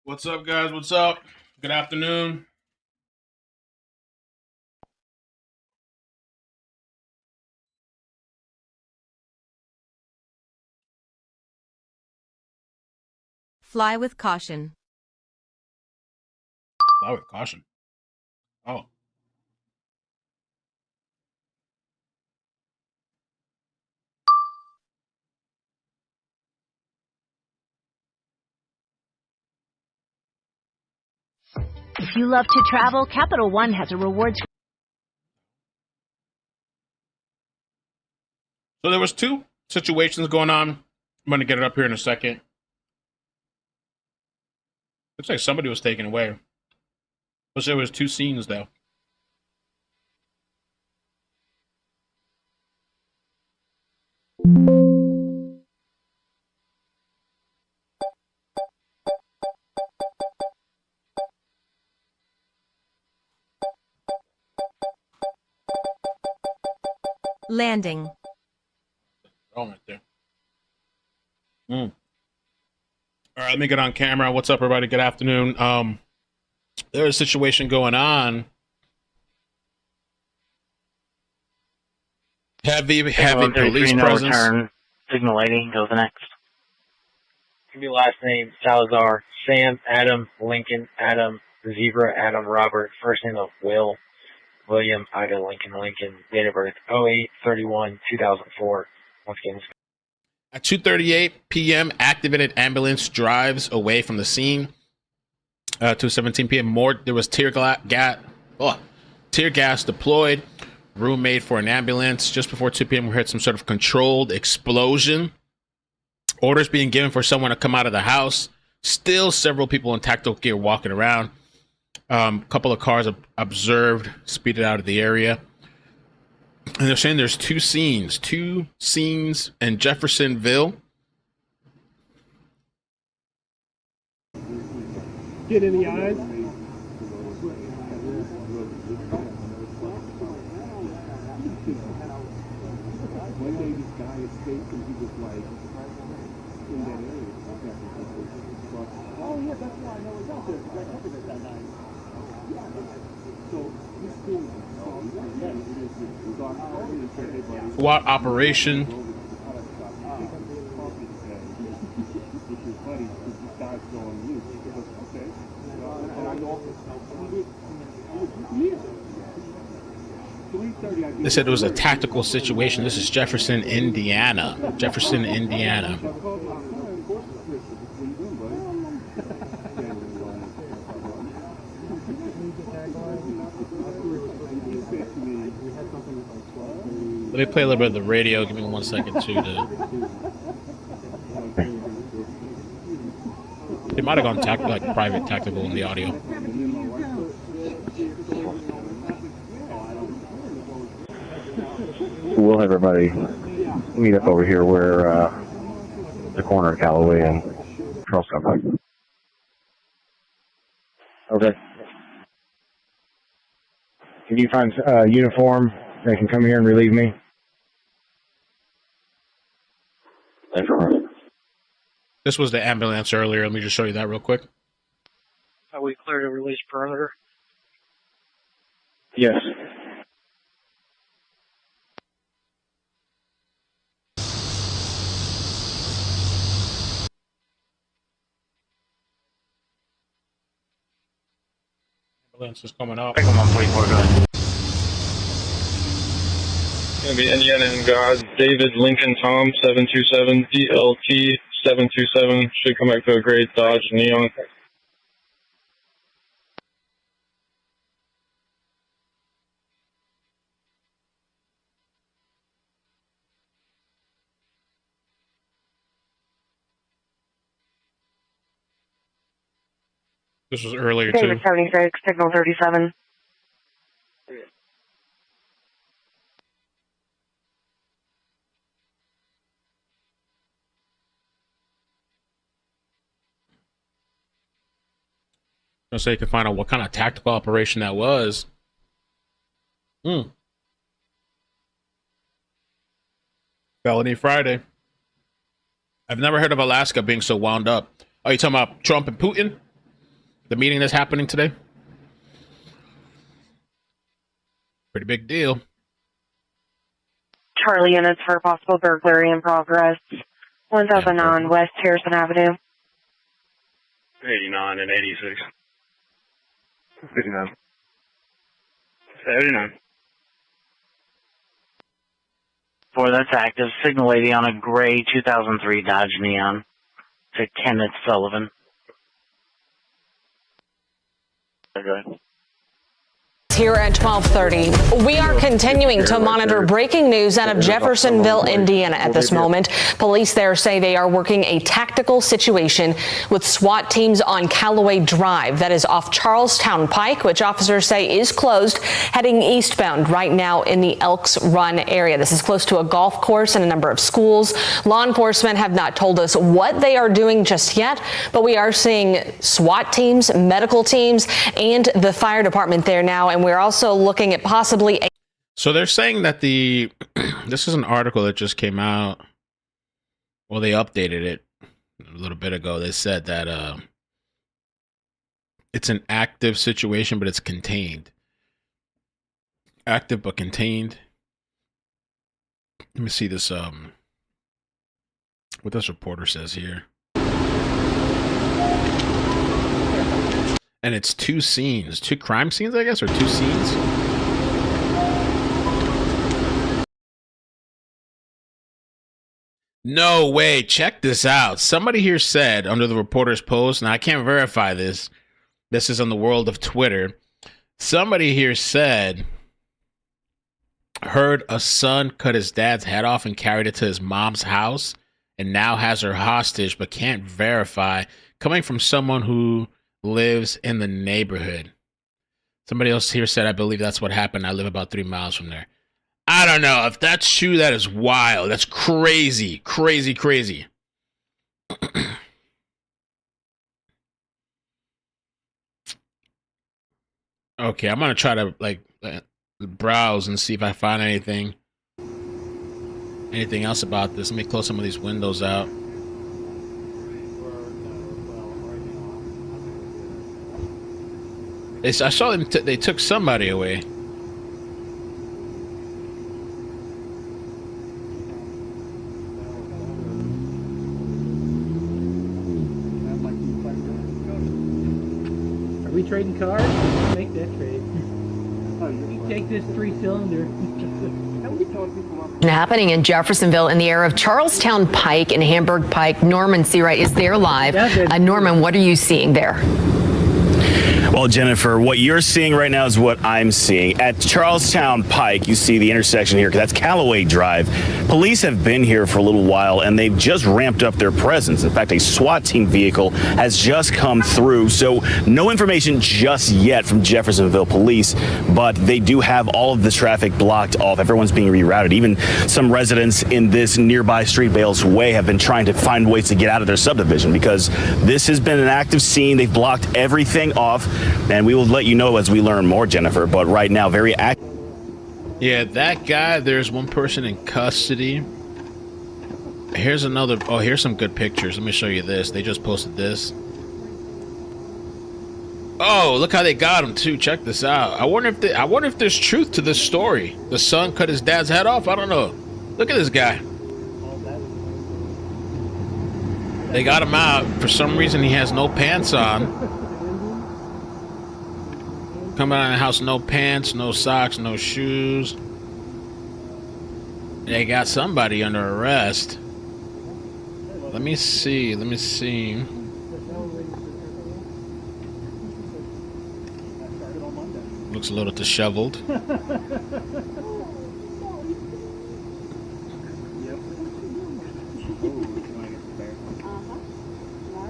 What's up, guys? What's up? Good afternoon. Fly with caution. Fly with caution. Oh. If you love to travel, Capital One has a rewards. So there was two situations going on. I'm going to get it up here in a second. Looks like somebody was taken away. But there was two scenes, though. Landing. Oh, right there. All right, let me get on camera. What's up, everybody? Good afternoon. There's a situation going on. Heavy police presence. Return. Signal lighting goes next. Give me last name Salazar, Sam, Adam, Lincoln, Adam, Zebra, Adam, Robert. First name of Will, William, Ida, Lincoln. Date of birth 08/31/2004. Once again. At 2:38 p.m., activated ambulance drives away from the scene. To 17 p.m., there was tear gas deployed. Room made for an ambulance. Just before 2 p.m., we heard some sort of controlled explosion. Orders being given for someone to come out of the house. Still several people in tactical gear walking around. A couple of cars observed, speeded out of the area. And they're saying there's two scenes in Jeffersonville. Get in the eyes. One day this guy escaped and he was like in that area. Oh yeah, that's why I know it's out there. Right up against that guy. So this thing, SWAT operation. They said it was a tactical situation. This is Jefferson, Indiana. Let me play a little bit of the radio. Give me 1 second, too. They might have gone private tactical in the audio. We'll have everybody meet up over here where the corner of Callaway and Charlestown Pike. Okay. Can you find a uniform that can come here and relieve me? This was the ambulance earlier. Let me just show you that real quick. Are we clear to release perimeter? Yes. Ambulance is coming up. Pick 'em up, 44, go ahead. Gonna be Indiana and God, David, Lincoln, Tom, 727, DLT, 727, should come back to a gray Dodge Neon. This was earlier, David too. 76, signal 37. I'll say you can find out what kind of tactical operation that was. Felony Friday. I've never heard of Alaska being so wound up. Oh, you talking about Trump and Putin? The meeting that's happening today. Pretty big deal. Charlie units for possible burglary in progress. 1000 on West Harrison Avenue. 89 and 86. 59. 79. For that's active. Signal lady on a gray 2003 Dodge Neon to Kenneth Sullivan. Okay. Here at 12:30, we are continuing to monitor breaking news out of Jeffersonville, Indiana at this moment. Police there say they are working a tactical situation with SWAT teams on Callaway Drive, that is off Charlestown Pike, which officers say is closed, heading eastbound right now in the Elks Run area. This is close to a golf course and a number of schools. Law enforcement have not told us what they are doing just yet, but we are seeing SWAT teams, medical teams, and the fire department there now, and we're also looking at possibly a. So they're saying that this is an article that just came out. Well, they updated it a little bit ago. They said that it's an active situation, but it's contained. Active but contained. Let me see this. What this reporter says here. And it's two scenes, two crime scenes, I guess, or two scenes. No way. Check this out. Somebody here said under the reporter's post, now I can't verify this. This is on the world of Twitter. Somebody here said, heard a son cut his dad's head off and carried it to his mom's house and now has her hostage, but can't verify. Coming from someone who lives in the neighborhood. Somebody else here said, I believe that's what happened. I live about 3 miles from there. I don't know. If that's true, that is wild. That's crazy. Crazy, crazy. Okay, I'm going to try to browse and see if I find anything else about this. Let me close some of these windows out. I saw them. They took somebody away. Are we trading cars? Make that trade. You take this 3-cylinder. Happening in Jeffersonville in the area of Charlestown Pike and Hamburg Pike. Norman Seawright is there live. Norman, what are you seeing there? Well, Jennifer, what you're seeing right now is what I'm seeing. At Charlestown Pike, you see the intersection here, that's Callaway Drive. Police have been here for a little while, and they've just ramped up their presence. In fact, a SWAT team vehicle has just come through. So no information just yet from Jeffersonville Police, but they do have all of the traffic blocked off. Everyone's being rerouted. Even some residents in this nearby street, Bales Way, have been trying to find ways to get out of their subdivision because this has been an active scene. They've blocked everything off. And we will let you know as we learn more, Jennifer. But right now, very active. Yeah, that guy, there's one person in custody. Here's another. Oh, here's some good pictures. Let me show you this. They just posted this. Oh, look how they got him, too. Check this out. I wonder if there's truth to this story. The son cut his dad's head off? I don't know. Look at this guy. They got him out. For some reason, he has no pants on. Coming out of the house, no pants, no socks, no shoes. They got somebody under arrest. Let me see. Looks a little disheveled.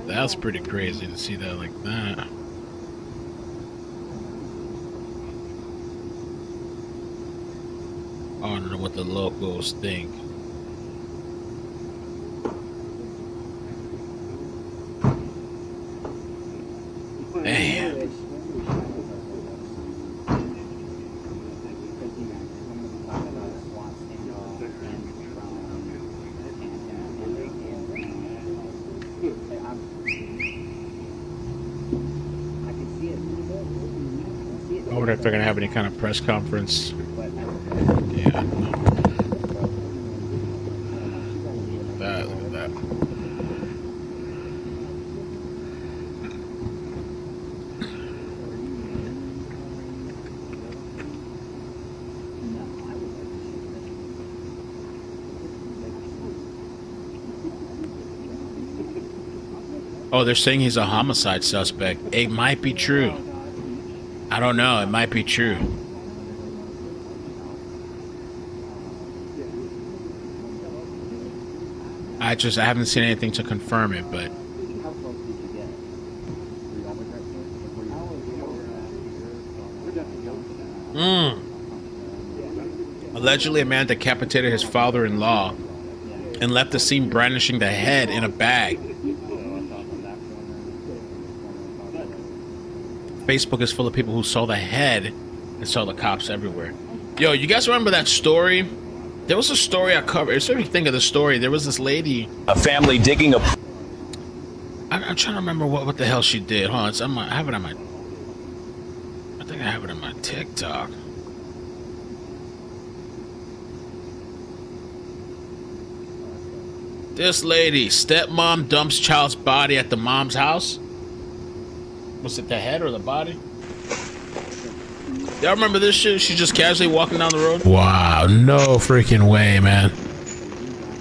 That's pretty crazy to see that like that. I don't know what the locals think. Damn. if they're gonna have any kind of press conference. Yeah. Look at that. Oh, they're saying he's a homicide suspect. It might be true. I don't know. It might be true. I haven't seen anything to confirm it, but allegedly a man decapitated his father-in-law and left the scene brandishing the head in a bag. Facebook is full of people who saw the head and saw the cops everywhere. Yo, you guys remember that story? There was a story I covered. It's every think of the story. There was this lady, a family digging a. I'm trying to remember what the hell she did. Hold on, I have it on my. I think I have it on my TikTok. This lady, stepmom dumps child's body at the mom's house. Was it the head or the body? Y'all remember this shit? She's just casually walking down the road. Wow, no freaking way, man.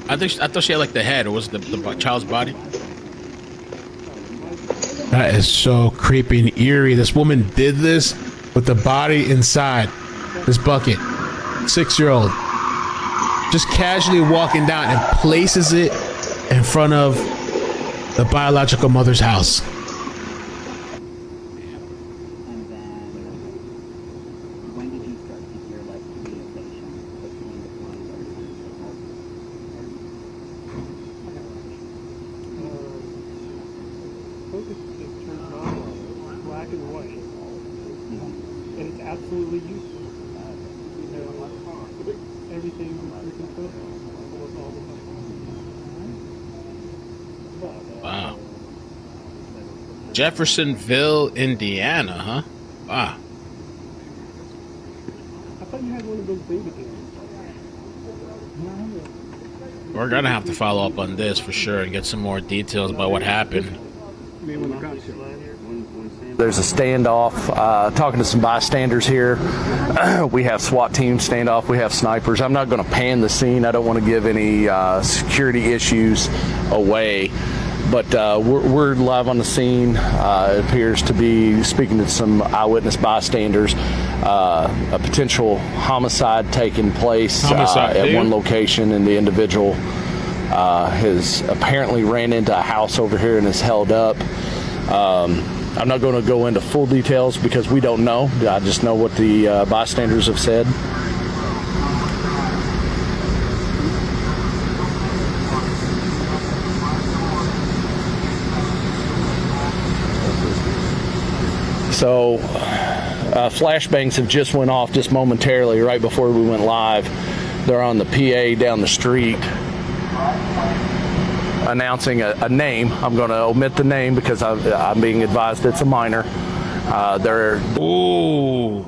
I thought she had like the head, or was it the child's body? That is so creepy and eerie. This woman did this with the body inside this bucket. 6-year-old. Just casually walking down and places it in front of the biological mother's house. Wow. Jeffersonville, Indiana, huh? Wow. I thought you had one of those baby things. We're gonna have to follow up on this for sure and get some more details about what happened. There's a standoff, talking to some bystanders here. We have SWAT teams standoff, we have snipers. I'm not going to pan the scene. I don't want to give any security issues away. But we're live on the scene. It appears to be speaking to some eyewitness bystanders. A potential homicide taking place at one location, and the individual has apparently ran into a house over here and is held up. I'm not going to go into full details because we don't know. I just know what the bystanders have said. So flashbangs have just went off just momentarily right before we went live. They're on the PA down the street announcing a name. I'm going to omit the name because I'm being advised it's a minor. Ooh,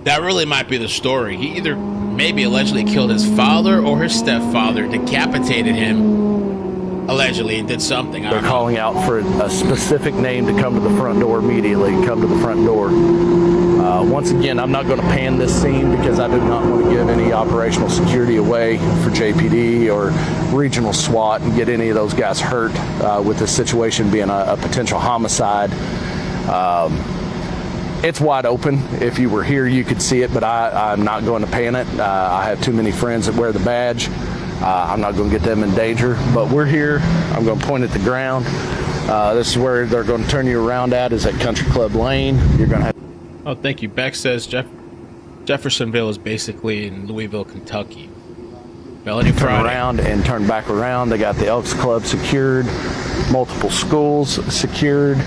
that really might be the story. He either maybe allegedly killed his father or his stepfather, decapitated him allegedly, and did something. They're calling out for a specific name to come to the front door immediately. Come to the front door. Once again, I'm not going to pan this scene because I do not want to give any operational security away for JPD or regional SWAT and get any of those guys hurt with this situation being a potential homicide. It's wide open. If you were here, you could see it, but I'm not going to pan it. I have too many friends that wear the badge. I'm not going to get them in danger, but we're here. I'm going to point at the ground. This is where they're going to turn you around at, is at Country Club Lane. You're going to have... Oh, thank you. Beck says Jeffersonville is basically in Louisville, Kentucky. Felony Friday. Turn around and turn back around. They got the Elks Club secured, multiple schools secured.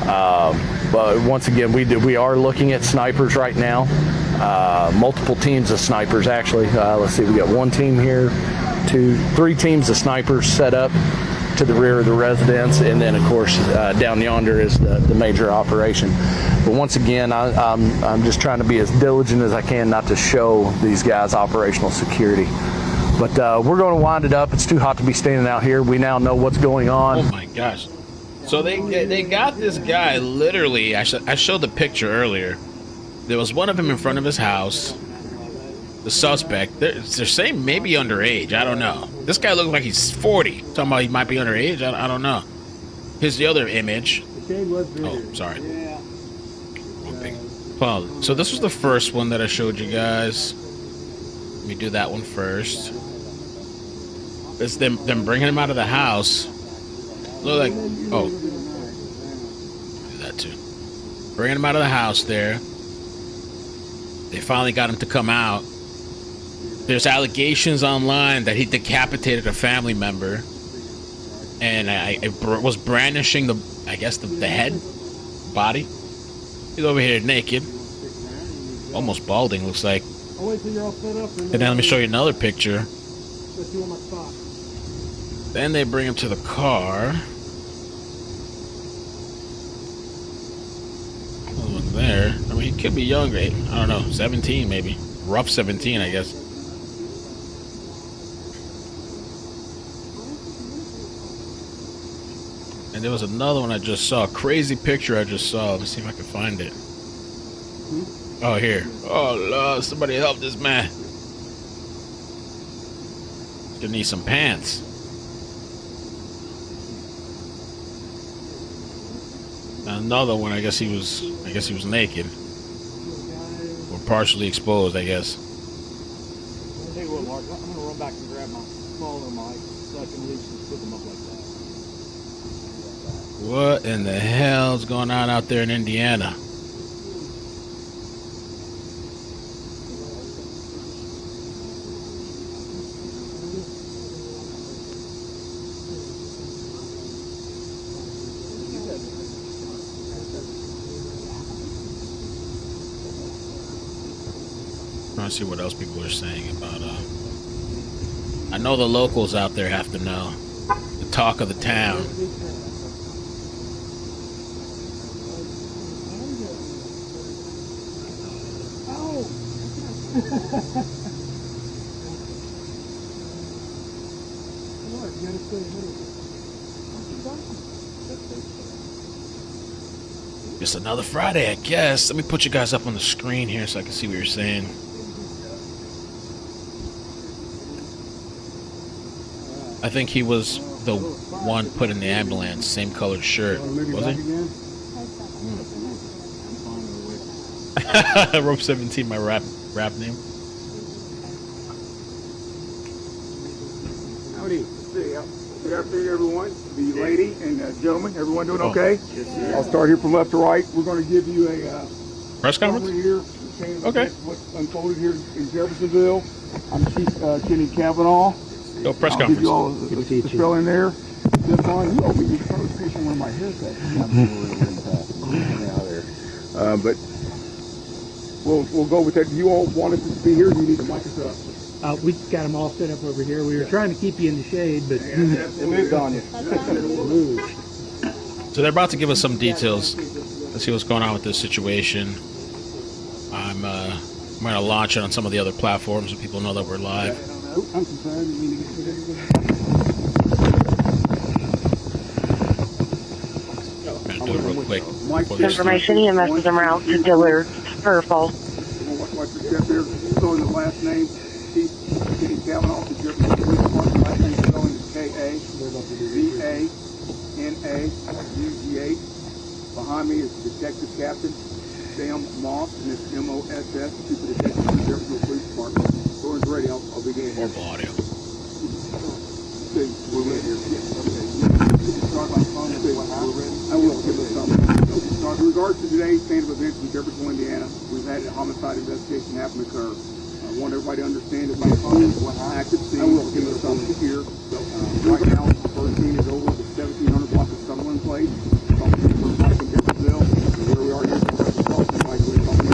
But once again, we are looking at snipers right now. Multiple teams of snipers, actually. Let's see, we got one team here, three teams of snipers set up to the rear of the residence, and then of course down yonder is the major operation. But once again, I'm just trying to be as diligent as I can not to show these guys operational security. But we're going to wind it up. It's too hot to be standing out here. We now know what's going on. Oh my gosh. So they got this guy literally. I showed the picture earlier. There was one of them in front of his house. The suspect, they're saying maybe underage. I don't know. This guy looks like he's 40. Talking about he might be underage. I don't know. Here's the other image. Oh, sorry. Well, so this was the first one that I showed you guys. Let me do that one first. It's them bringing him out of the house. Look like, oh, do that too. Bringing him out of the house there. They finally got him to come out. There's allegations online that he decapitated a family member, and I was brandishing the head, body. He's over here naked, almost balding, looks like. And then let me show you another picture. Then they bring him to the car. Oh, look there. I mean, he could be younger. I don't know, 17 maybe. Rough 17, I guess. And there was another one I just saw. A crazy picture I just saw. Let me see if I can find it. Oh, here. Oh, Lord. Somebody help this man. He's gonna need some pants. Another one, I guess he was naked. Or partially exposed, I guess. I'll tell you what, Mark, I'm gonna run back and grab my smaller mic so I can at least just put them up like that. What in the hell's going on out there in Indiana? Trying to see what else people are saying about I know the locals out there have to know. The talk of the town. Just another Friday, I guess. Let me put you guys up on the screen here so I can see what you're saying. I think he was the one put in the ambulance, same colored shirt. Was he? Rope 17, my rap name. Howdy. Good afternoon, everyone. The lady and gentlemen, everyone doing okay? Yes, sir. I'll start here from left to right. We're going to give you a press conference here. Okay. What's unfolded here in Jeffersonville. I'm Chief Kenny Kavanaugh. No press I'll conference. give you all the spell in there. Just on. You owe me the first picture of one of my haircuts. But we'll go with that. Do you all want us to be here? Or do you need the mic up? We got them all set up over here. We were trying to keep you in the shade, but it moved on you. So they're about to give us some details. Let's see what's going on with this situation. I'm going to launch it on some of the other platforms so people know that we're live. I'm concerned. I'm going to do it real quick. Information EMS is en route to Dillard, Purple. Watch your step there. So in the last name, Chief Kenny Kavanaugh, the Jeffersonville Police Department. Last name spelling is K-A-V-A-N-A-U-G-H. Behind me is Detective Captain Sam Moss, and it's M-O-S-S, Chief of Detective of the Jeffersonville Police Department. Doors ready. I'll begin. Horrible audio. Okay, we're ready here. Yes, okay. Start by phone. Okay, we're ready. I will give us something. In regards to today's stand of events in Jeffersonville, Indiana, we've had a homicide investigation happen occur. I want everybody to understand that my phone is active scene. I will give us something here. Right now, the first scene is over the 1700 block of Summerlin Place. Talking to the first Pike in Jeffersonville. Where we are here, talking to Pike, where we are here.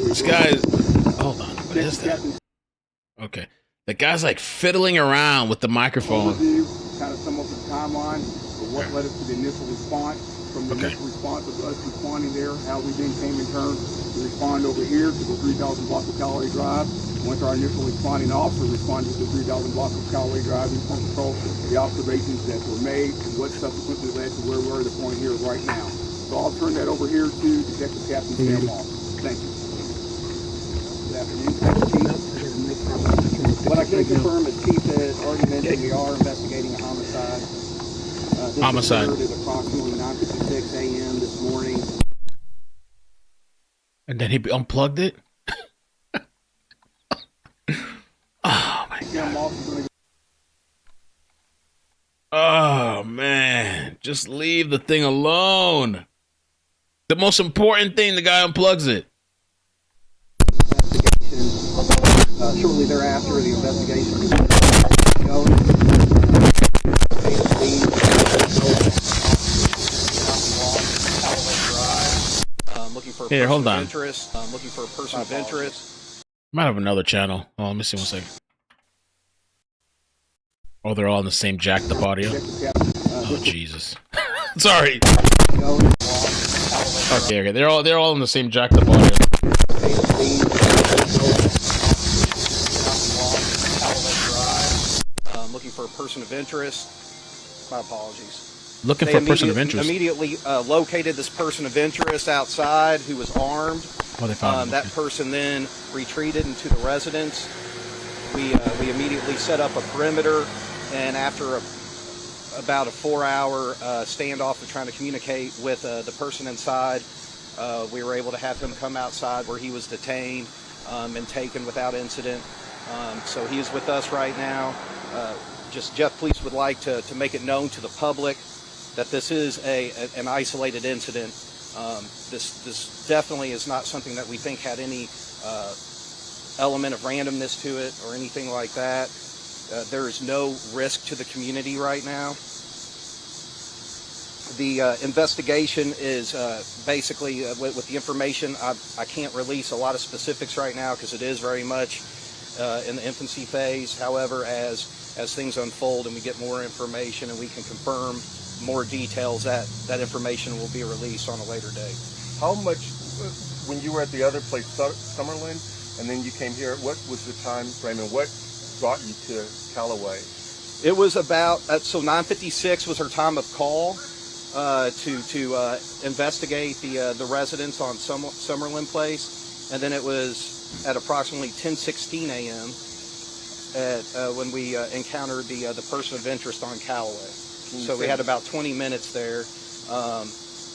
This guy's... Hold on. What is that? Okay. The guy's like fiddling around with the microphone. Kind of sum up the timeline of what led us to the initial response. From the initial response of us responding there, how we then came in turn to respond over here to the 3,000 block of Callaway Drive. Once our initial responding officer responded to the 3,000 block of Callaway Drive in front control, the observations that were made and what subsequently led to where we're at the point here right now. So I'll turn that over here to Detective Captain Sam Moss. Thank you. Good afternoon, Chief. What I can confirm is Chief has already mentioned we are investigating a homicide. This Homicide. occurred at approximately 9:56 a.m. this morning. And then he unplugged it? Oh, my God. Oh, man. Just leave the thing alone. The most important thing, the guy unplugs it. Shortly thereafter, the investigation looking for a Here, hold on. interest. Looking for a person of interest. Might have another channel. Oh, let me see 1 second. Oh, they're all in the same jacked up audio. Oh, Jesus. Sorry. Okay. They're all in the same jacked up audio. Looking for a person of interest. My apologies. Looking for a person of interest. Immediately located this person of interest outside who was armed. Oh, they found him. That person then retreated into the residence. We immediately set up a perimeter, and after about a 4-hour standoff of trying to communicate with the person inside, we were able to have him come outside where he was detained and taken without incident. So he is with us right now. Just Jeff Police would like to make it known to the public that this is an isolated incident. This definitely is not something that we think had any element of randomness to it or anything like that. There is no risk to the community right now. The investigation is basically with the information. I can't release a lot of specifics right now because it is very much in the infancy phase. However, as things unfold and we get more information and we can confirm more details, that information will be released on a later date. How much, when you were at the other place, Summerlin, and then you came here, what was the time frame and what brought you to Callaway? It was about, so 9:56 was her time of call to investigate the residence on Summerlin Place, and then it was at approximately 10:16 a.m. When we encountered the person of interest on Callaway. So we had about 20 minutes there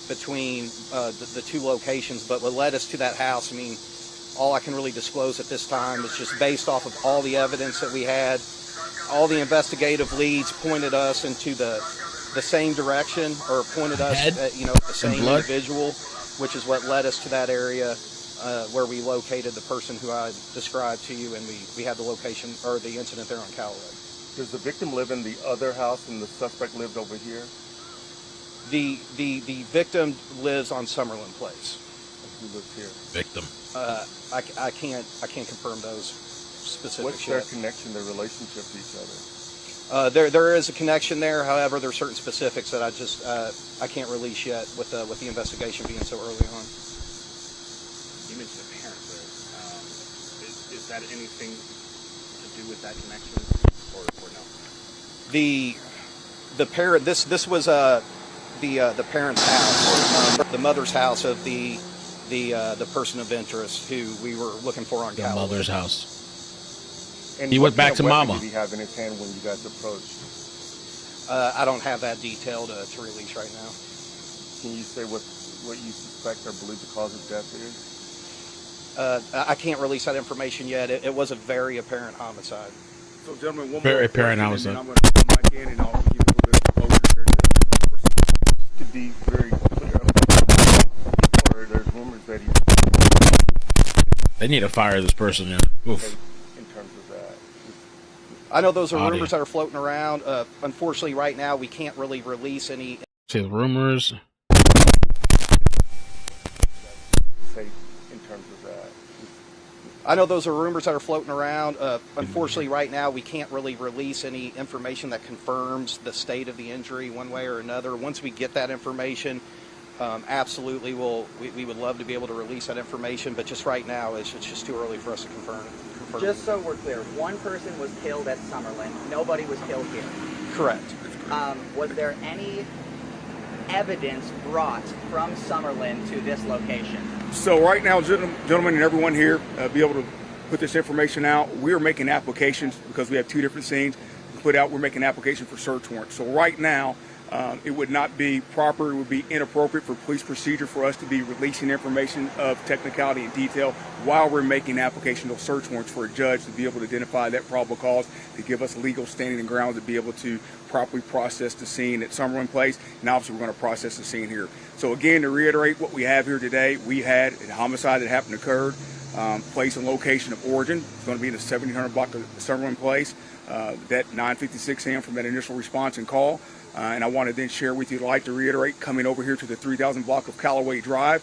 between the two locations, but what led us to that house, I mean, all I can really disclose at this time is just based off of all the evidence that we had. All the investigative leads pointed us into the same direction, or pointed us at the same individual, which is what led us to that area where we located the person who I described to you, and we had the location or the incident there on Callaway. Does the victim live in the other house and the suspect lived over here? The victim lives on Summerlin Place. Who lives here? Victim. I can't confirm those specifics. What's their connection, their relationship to each other? There is a connection there. However, there are certain specifics that I can't release yet with the investigation being so early on. You mentioned a parent there. Is that anything to do with that connection, or no? The parent. This was the parent's house, the mother's house of the person of interest who we were looking for on Callaway. The mother's house. And he went back to mama. Did he have in his hand when you guys approached? I don't have that detail to release right now. Can you say what you suspect or believe the cause of death is? I can't release that information yet. It was a very apparent homicide. So, gentlemen, one very more apparent question, homicide. and then I'm going to come back in and I'll give a little bit of closure to To be very clear, or there's rumors that They need to fire this person, yeah. Oof. in terms of that. I know those are rumors that are floating around. Unfortunately, right now, we can't really release any. See the rumors. Say in terms of that. I know those are rumors that are floating around. Unfortunately, right now, we can't really release any information that confirms the state of the injury one way or another. Once we get that information, absolutely, we would love to be able to release that information, but just right now, it's just too early for us to confirm. Just so we're clear, one person was killed at Summerlin. Nobody was killed here. Correct. Was there any evidence brought from Summerlin to this location? So right now, gentlemen and everyone here, be able to put this information out. We are making applications because we have two different scenes to put out. We're making application for search warrants. So right now, it would not be proper, it would be inappropriate for police procedure for us to be releasing information of technicality and detail while we're making application of search warrants for a judge to be able to identify that probable cause, to give us legal standing and grounds to be able to properly process the scene at Summerlin Place, and obviously we're going to process the scene here. So again, to reiterate what we have here today, we had a homicide that happened occurred, place and location of origin. It's going to be in the 1700 block of Summerlin Place, that 9:56 a.m. from that initial response and call. And I want to then share with you, I'd like to reiterate, coming over here to the 3000 block of Callaway Drive,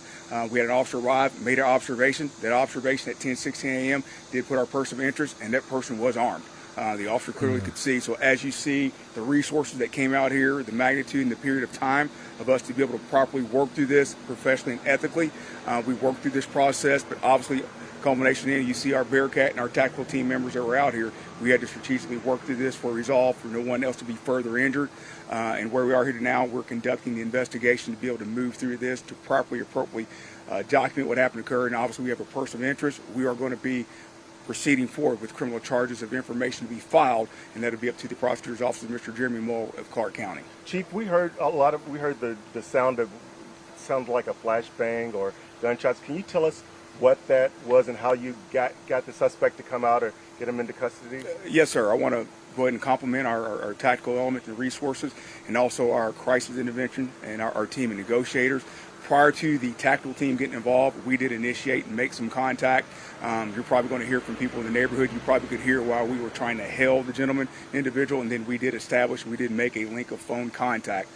we had an officer arrive, made an observation. That observation at 10:16 a.m. did put our person of interest, and that person was armed. The officer clearly could see. So as you see, the resources that came out here, the magnitude and the period of time of us to be able to properly work through this professionally and ethically, we worked through this process, but obviously culmination in, you see our Bearcat and our tactical team members that were out here. We had to strategically work through this for resolve, for no one else to be further injured. And where we are here now, we're conducting the investigation to be able to move through this to properly, appropriately document what happened occurred. And obviously we have a person of interest. We are going to be proceeding forward with criminal charges of information to be filed, and that'll be up to the prosecutor's office, Mr. Jeremy Moe of Clark County. Chief, we heard the sound of, sounded like a flashbang or gunshots. Can you tell us what that was and how you got the suspect to come out or get him into custody? Yes, sir. I want to go ahead and compliment our tactical element and resources, and also our crisis intervention and our team of negotiators. Prior to the tactical team getting involved, we did initiate and make some contact. You're probably going to hear from people in the neighborhood. You probably could hear while we were trying to hail the gentleman individual, and then we did make a link of phone contact.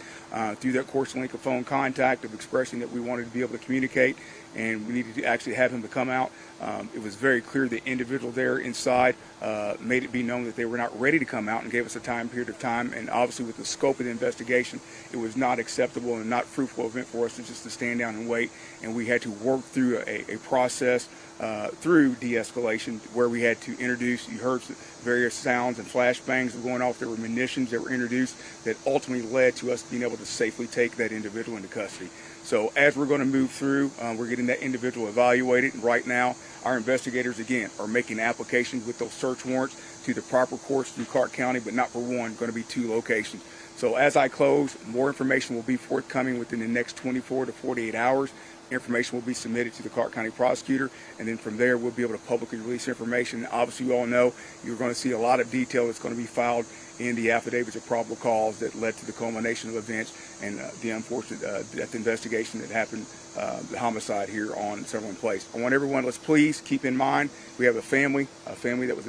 Through that course, link of phone contact of expressing that we wanted to be able to communicate, and we needed to actually have him to come out. It was very clear the individual there inside made it be known that they were not ready to come out and gave us a time period of time. And obviously with the scope of the investigation, it was not acceptable and not fruitful event for us to just to stand down and wait. And we had to work through a process through de-escalation where we had to introduce, you heard various sounds and flashbangs were going off. There were munitions that were introduced that ultimately led to us being able to safely take that individual into custody. So as we're going to move through, we're getting that individual evaluated. And right now, our investigators, again, are making applications with those search warrants to the proper courts through Clark County, but not for one, going to be 2 locations. So as I close, more information will be forthcoming within the next 24 to 48 hours. Information will be submitted to the Clark County prosecutor, and then from there we'll be able to publicly release information. Obviously, you all know you're going to see a lot of detail that's going to be filed in the affidavits of probable cause that led to the culmination of events and the unfortunate death investigation that happened, the homicide here on Summerlin Place. I want everyone, let's please keep in mind we have a family that was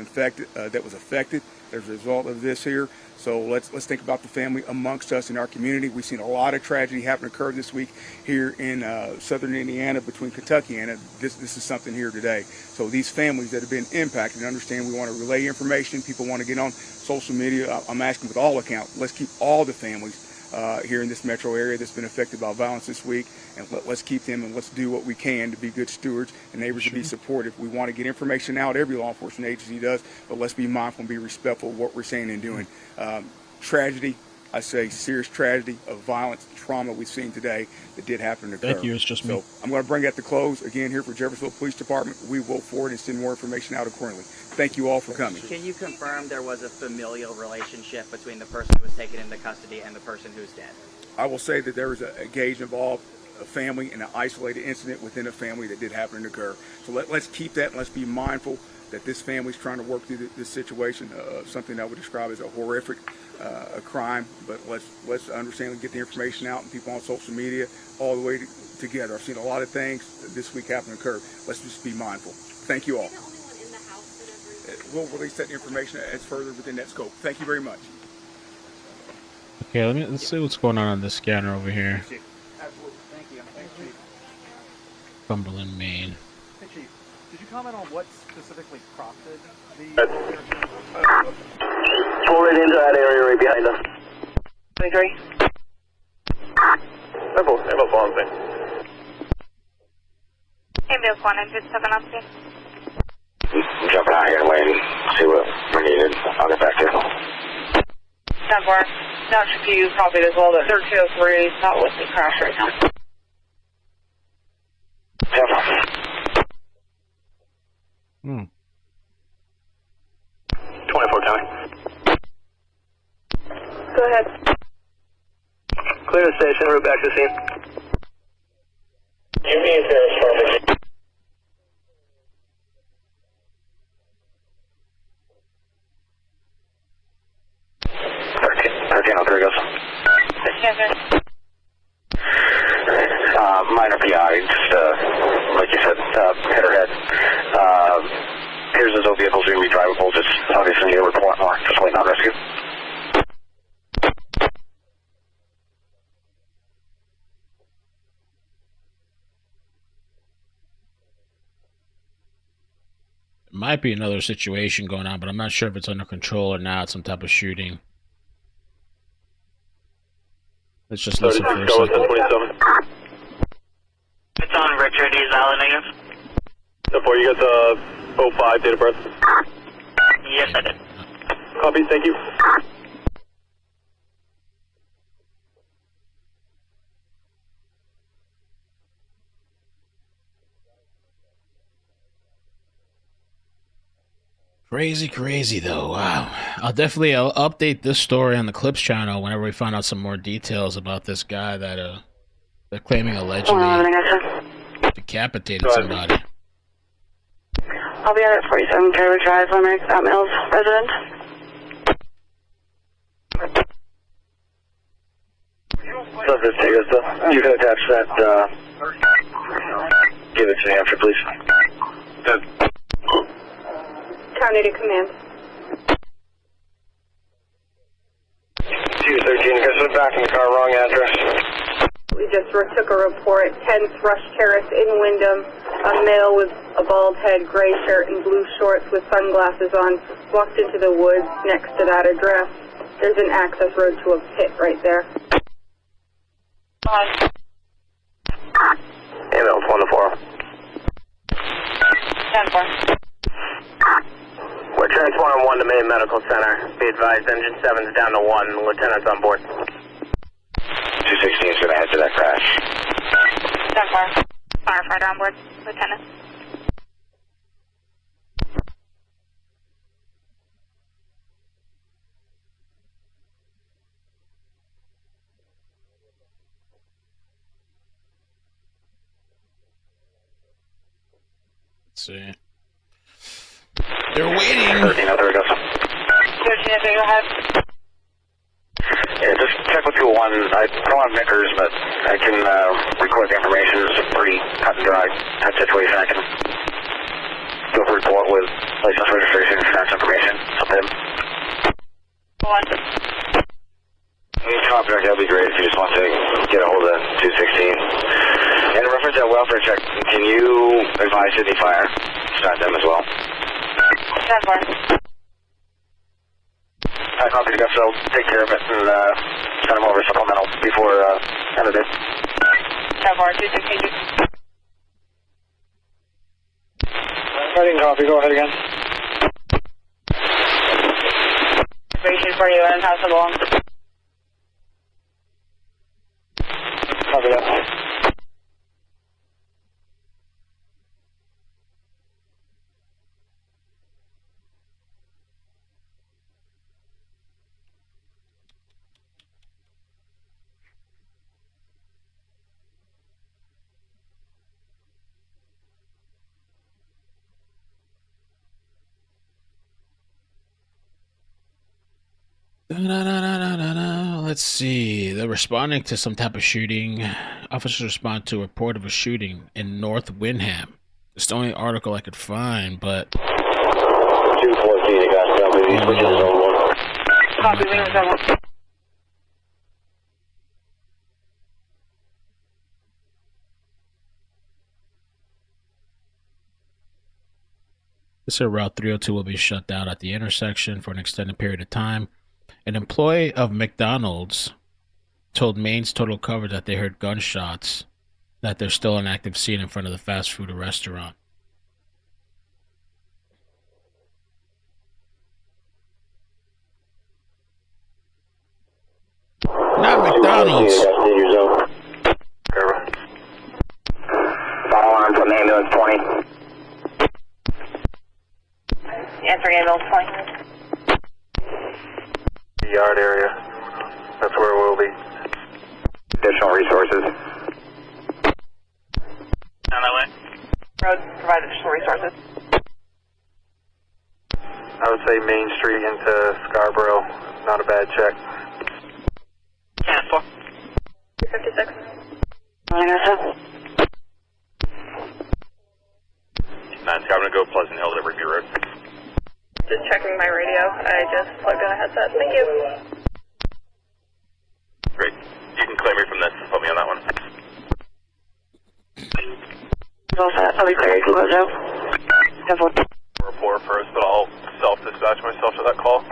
affected as a result of this here. So let's think about the family amongst us in our community. We've seen a lot of tragedy occur this week here in southern Indiana between Kentucky and this is something here today. So these families that have been impacted, understand we want to relay information. People want to get on social media. I'm asking with all accounts, let's keep all the families here in this metro area that's been affected by violence this week, and let's keep them and let's do what we can to be good stewards and neighbors to be supportive. We want to get information out, every law enforcement agency does, but let's be mindful and be respectful of what we're saying and doing. Tragedy, I say serious tragedy of violence, trauma we've seen today that did happen to occur. Thank you, it's just me. So I'm going to bring that to close. Again, here for Jeffersonville Police Department, we will forward and send more information out accordingly. Thank you all for coming. Can you confirm there was a familial relationship between the person who was taken into custody and the person who's dead? I will say that there was a gauge involved, a family, and an isolated incident within a family that did happen to occur. So let's keep that and let's be mindful that this family's trying to work through this situation, something I would describe as a horrific a crime, but let's understand and get the information out and people on social media all the way together. I've seen a lot of things this week happen to occur. Let's just be mindful. Thank you all. We'll release that information as further within that scope. Thank you very much. Okay, let's see what's going on this scanner over here. Absolutely. Thank you. Thanks, Chief. Cumberland, Maine. Hey, Chief. Did you comment on what specifically prompted the... Pull right into that area right behind us. 23. They're both bombs there. Ambulance 1 and 7 up here. I'm jumping out here and waiting, see what we're needed. I'll get back to you. 10-4. Not sure if you copied as well, but 1303 is not with the crash right now. 24 county. Go ahead. Clear the station, route back to the scene. Give me a pair of perfect. 1303 goes. Minor PI, just like you said, hit her head. Here's the no vehicles going to be drivable, just obviously need a report more, just waiting on rescue. Might be another situation going on, but I'm not sure if it's under control or not. Some type of shooting. Let's just listen for a second. It's on Richard, he's valid negative. Before you get the 05 date of birth? Yes, I did. Copy, thank you. Crazy though. Wow. I'll update this story on the Clips channel whenever we find out some more details about this guy that they're claiming allegedly decapitated somebody. I'll be at it 47 Callaway Drive, Limerick, Mills, resident. So this is you can attach that, give it to me after, please. County to command. 213, you guys are back in the car, wrong address. We just took a report, 10 Thrush Terrace in Wyndham. A male with a bald head, gray shirt, and blue shorts with sunglasses on walked into the woods next to that address. There's an access road to a pit right there. Ambulance 1 to 4. 10-4. We're transporting 1 to Maine Medical Center. Be advised, engine 7's down to 1. Lieutenant's on board. 216 is going to head to that crash. 10-4. Firefighter on board, Lieutenant. Let's see. They're waiting. 13, there we go. 13, go ahead. Yeah, just check with 201. I don't have knickers, but I can record the information. It's a pretty cut and dry type situation. I can do a report with license registration, insurance information, something. Copy, that'll be great if you just want to get a hold of 216. In reference to that welfare check, can you advise Sydney Fire? Start them as well. 10-4. I copy the so take care of it and send them over supplemental before end of day. 10-4, 216. Writing copy, go ahead again. Information for you and pass it along. Copy that. Let's see. They're responding to some type of shooting. Officers respond to a report of a shooting in North Windham. It's the only article I could find, but 214, you got Copy, we don't have So Route 302 will be shut down at the intersection for an extended period of time. An employee of McDonald's told Maine's Total Coverage that they heard gunshots, that there's still an active scene in front of the fast food restaurant. Not McDonald's. Following from ambulance 20. Answering ambulance 20. The yard area. That's where we'll be. Additional resources. On that way. Road, provide additional resources. I would say Main Street into Scarborough. Not a bad check. 10-4. 256. I'm going to go Pleasant Hill to Review Road. Just checking my radio. I just plugged in a headset. Thank you. Great. You can clear me from this. Put me on that one. All set. I'll be clear. You can close out. 10-4. Report first, but I'll self-dispatch myself to that call.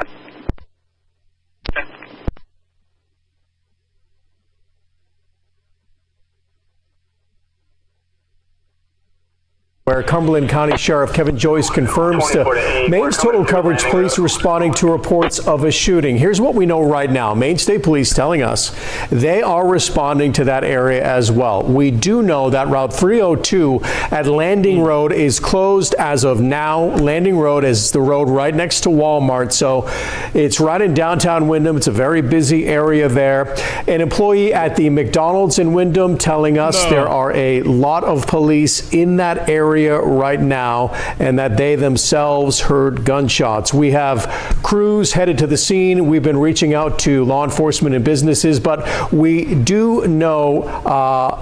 Where Cumberland County Sheriff Kevin Joyce confirms to Maine's Total Coverage Police responding to reports of a shooting. Here's what we know right now. Maine State Police telling us they are responding to that area as well. We do know that Route 302 at Landing Road is closed as of now. Landing Road is the road right next to Walmart, so it's right in downtown Windham. It's a very busy area there. An employee at the McDonald's in Windham telling us there are a lot of police in that area right now and that they themselves heard gunshots. We have crews headed to the scene. We've been reaching out to law enforcement and businesses, but we do know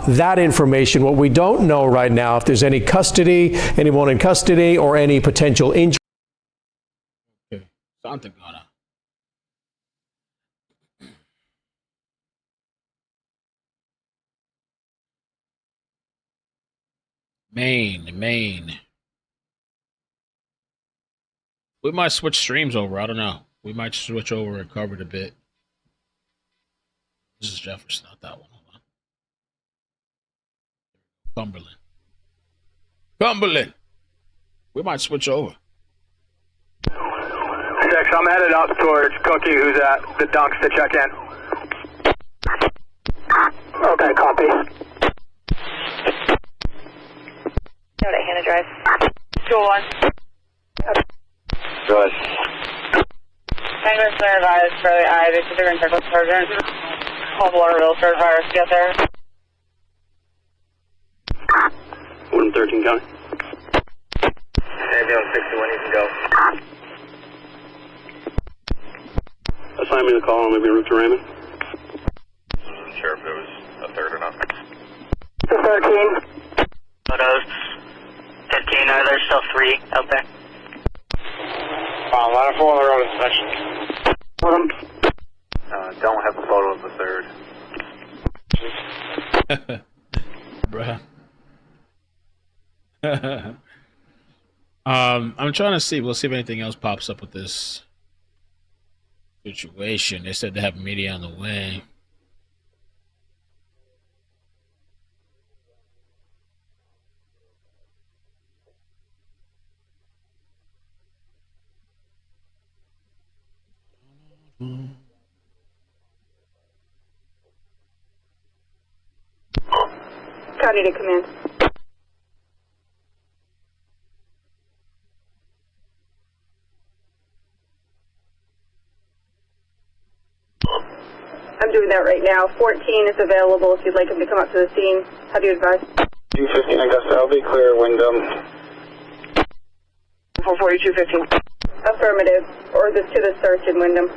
that information. What we don't know right now, if there's any custody, anyone in custody, or any potential injury. Okay. Something going on. Maine. We might switch streams over. I don't know. We might switch over and cover it a bit. This is Jefferson, not that one. Hold on. Cumberland. We might switch over. Dex, I'm headed up towards Cookie, who's at the Dunks, to check in. Okay, copy. Note at Hannah Drive. 201. Good. Penguins are advised for the eye. They said they're going to check with surgeon. Call Waterville for virus to get there. 113 County. Ambulance 61, you can go. Assign me the call and maybe route to Raymond. Wasn't sure if it was a third or not. 13. Photos. 15, there's still 3 out there. Ladder 4 on the road inspection. Don't have a photo of the third. Bruh. I'm trying to see. We'll see if anything else pops up with this situation. They said they have media on the way. County to command. I'm doing that right now. 14 is available if you'd like him to come up to the scene. How do you advise? 215, I guess that'll be clear, Wyndham. 44215. Affirmative. Or this to the search in Wyndham.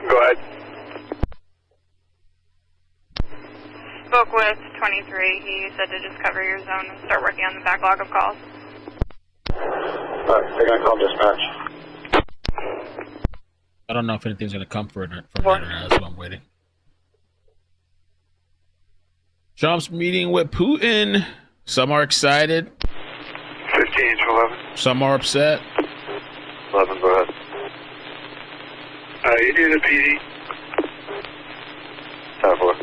Go ahead. Spoke with 23. He said to just cover your zone and start working on the backlog of calls. Alright, they're going to call dispatch. I don't know if anything's going to come from it or not. That's why I'm waiting. Trump's meeting with Putin. Some are excited. 15 Change 11. Some are upset. 11, go ahead. You do the PD. 10-4.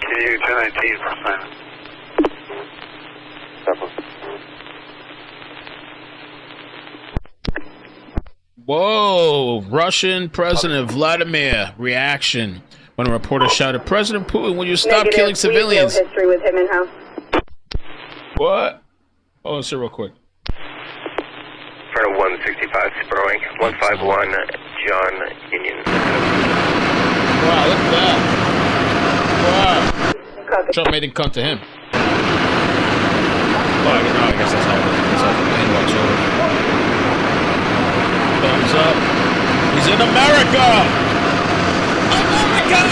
Can you 1019 for assignment? 10-4. Whoa! Russian President Vladimir reaction when a reporter shouted, "President Putin, will you stop killing civilians?" No history with him in house. What? Oh, let's see real quick. For 165 Sparrowing, 151 John Union. Wow, look at that. Wow. Trump made him come to him. Oh, I guess that's how the plane walks over. Thumbs up. He's in America! America!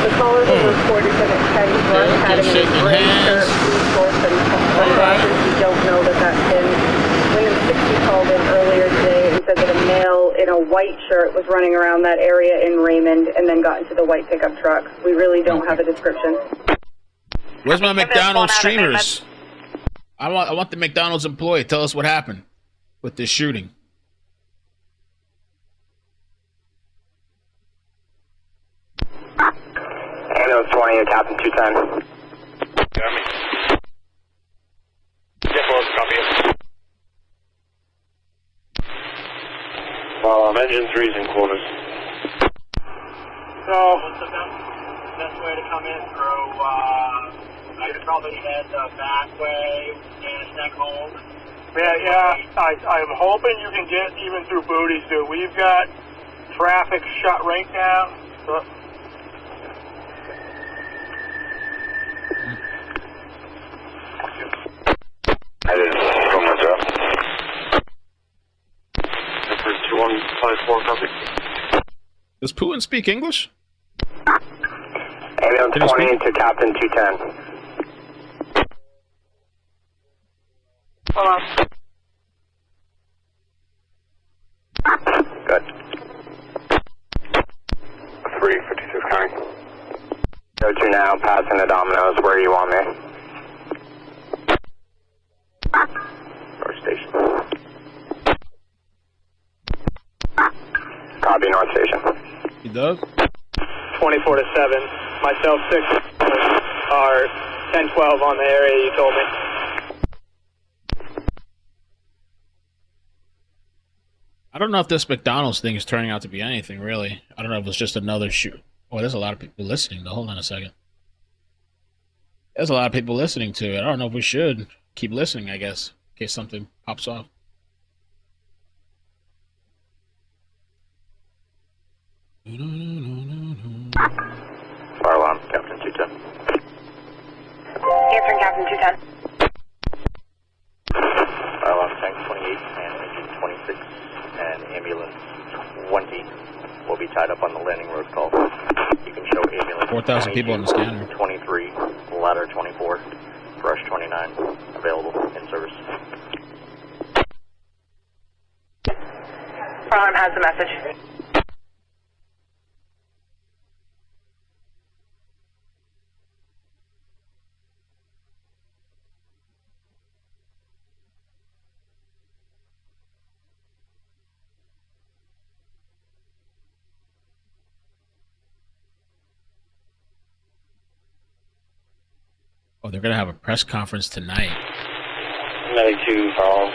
The caller who reported that it's Teddy Rush had him in a gray shirt, blue shorts, and sunglasses. We don't know that that's him. Wyndham 60 called in earlier today and said that a male in a white shirt was running around that area in Raymond and then got into the white pickup truck. We really don't have a description. Where's my McDonald's streamers? I want the McDonald's employee. Tell us what happened with this shooting. Ambulance 20, Captain 210. Engine 3's in quarters. So, what's the best way to come in through? I could probably head the back way and neck home. I'm hoping you can get even through Booties, dude. We've got traffic shut right down. So, I did from the drop. 2154 copy. Does Putin speak English? Ambulance 20 to Captain 210. Hold on. Good. 356 coming. Go to now, passing the Domino's. Where you want me? North Station. Copy, North Station. He does? 24 to 7. Myself, 6 are 10-12 on the area you told me. I don't know if this McDonald's thing is turning out to be anything, really. I don't know if it's just another shoot. Oh, there's a lot of people listening, though. Hold on a second. There's a lot of people listening to it. I don't know if we should keep listening, I guess, in case something pops off. Fire alarm, Captain 210. Answering Captain 210. Fire alarm, tank 28 and engine 26 and ambulance 20 will be tied up on the landing road call. You can show ambulance 4,000 people on the scanner. 23, ladder 24, brush 29, available in service. Fire alarm has the message. Oh, they're going to have a press conference tonight. 92 calls.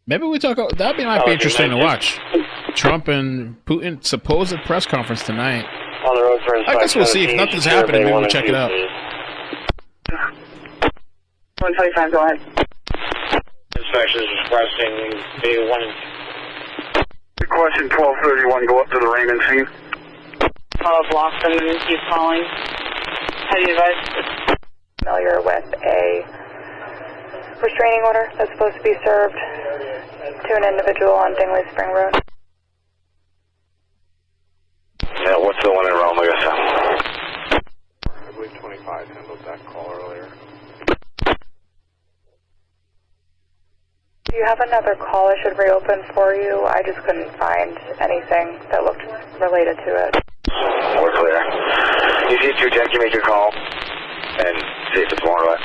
Maybe we talk. That might be interesting to watch. Trump and Putin supposed press conference tonight. On the road for I guess we'll see if nothing's happening. Maybe we'll check it out. 125, go ahead. Inspections requesting B1. Question 1231, go up to the Raymond scene. Follow up Lawson, he's calling. How do you advise? Familiar with a restraining order that's supposed to be served to an individual on Dingley Spring Road. Yeah, what's the one in Rome, I guess? I believe 25 handled that call earlier. Do you have another call I should reopen for you? I just couldn't find anything that looked related to it. We're clear. You see 210, you make your call and see if it's more or less.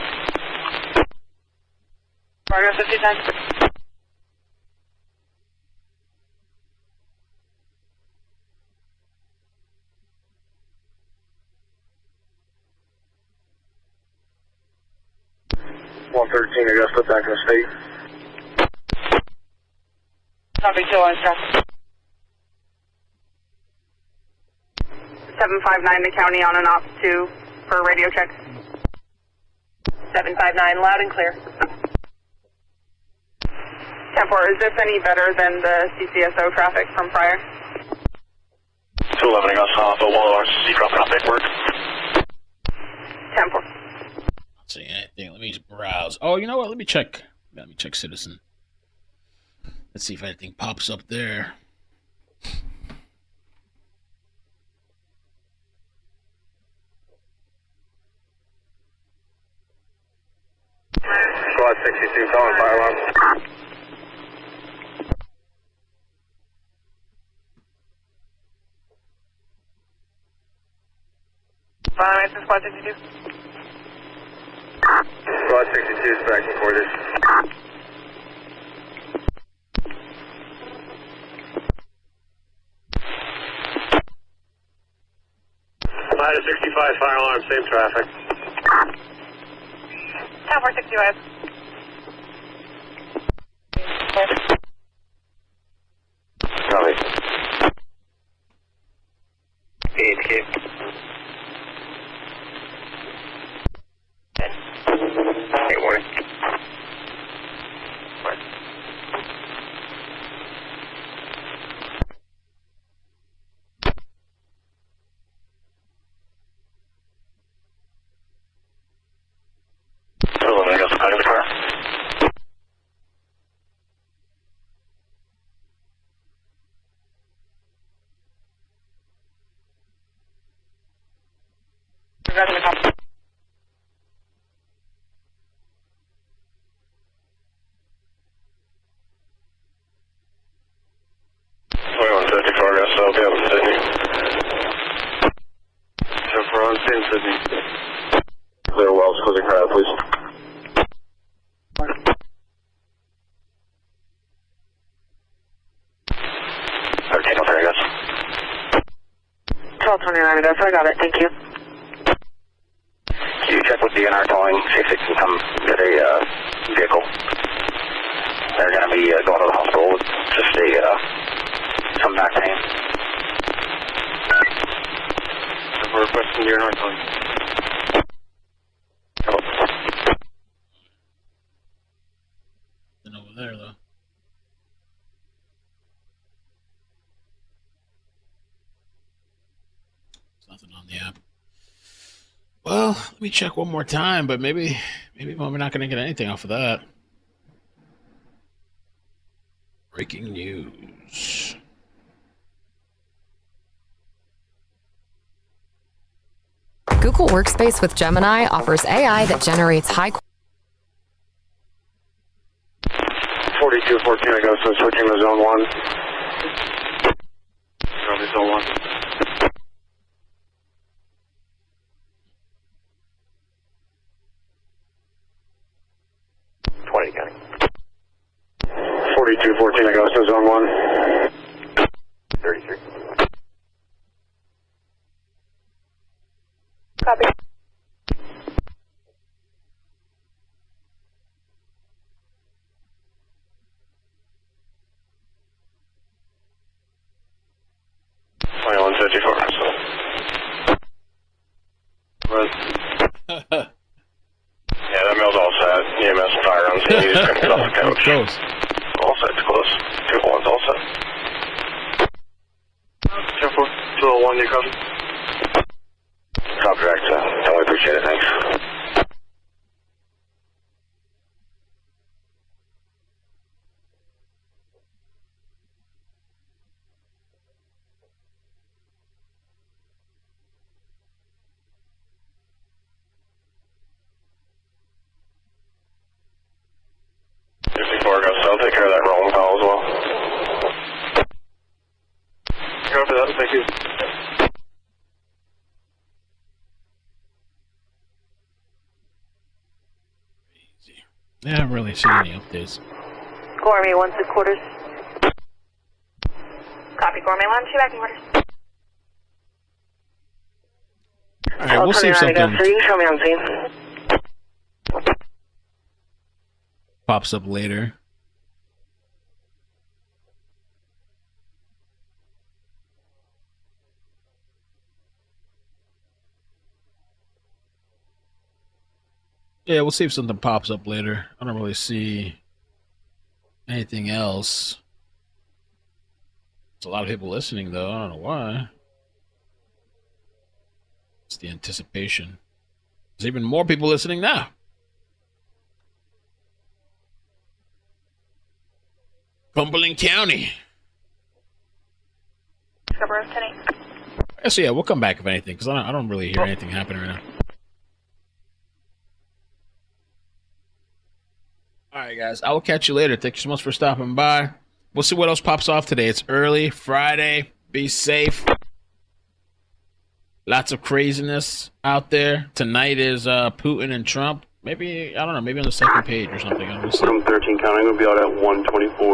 Progress 210. I guess, put back in the state. Copy, 2 on traffic. 759 the county on and off 2 for radio check. 759, loud and clear. 10-4, is this any better than the CCSO traffic from prior? 211 Augusta off the wall, RCC dropping off paperwork. 10-4. Not seeing anything. Let me browse. Oh, you know what? Let me check. Let me check Citizen. Let's see if anything pops up there. Squad 62, calling fire alarm. Fire alarm, Squad 62. Squad 62 is back in quarters. Minus 65, fire alarm, same traffic. 10-465. Copy. AHQ. Hey, morning. I got some out of the car. So I'll be able to Sydney. So for on scene, Sydney. Clear wells, closing crowd, please. Okay, no fire, guys. 1229, that's I got it, thank you. Can you check with DNR calling, see if they can come get a vehicle? They're going to be going to the hospital with just some back pain. We're requesting DNR calling. Nothing over there, though. There's nothing on the app. Well, let me check one more time, but maybe we're not going to get anything off of that. Breaking news. Google Workspace with Gemini offers AI that generates high 4214, I go, so switching to zone 1. Copy, zone 1. County. 4214, I go, so zone 1. 33. Copy. Yeah, that mill's all set. EMS and fire on scene. You just couldn't get off the couch. Close. All set, close. 201's all set. 201, you copy? Copy, direct. Totally appreciate it. Thanks. I'll take care of that rolling call as well. Copy that, thank you. I haven't really seen any updates. Gourmet 1/6. Copy, Gourmet 1, 2 back in quarters. All right, we'll see if something Show me on scene. pops up later. Yeah, we'll see if something pops up later. I don't really see anything else. There's a lot of people listening, though. I don't know why. It's the anticipation. There's even more people listening now. Cumberland County. Scarborough 10-8. So yeah, we'll come back if anything, because I don't really hear anything happening right now. All right, guys. I will catch you later. Thank you so much for stopping by. We'll see what else pops off today. It's early Friday. Be safe. Lots of craziness out there. Tonight is Putin and Trump. Maybe, I don't know, maybe on the second page or something. I'm 13 counting will be out at 1:24.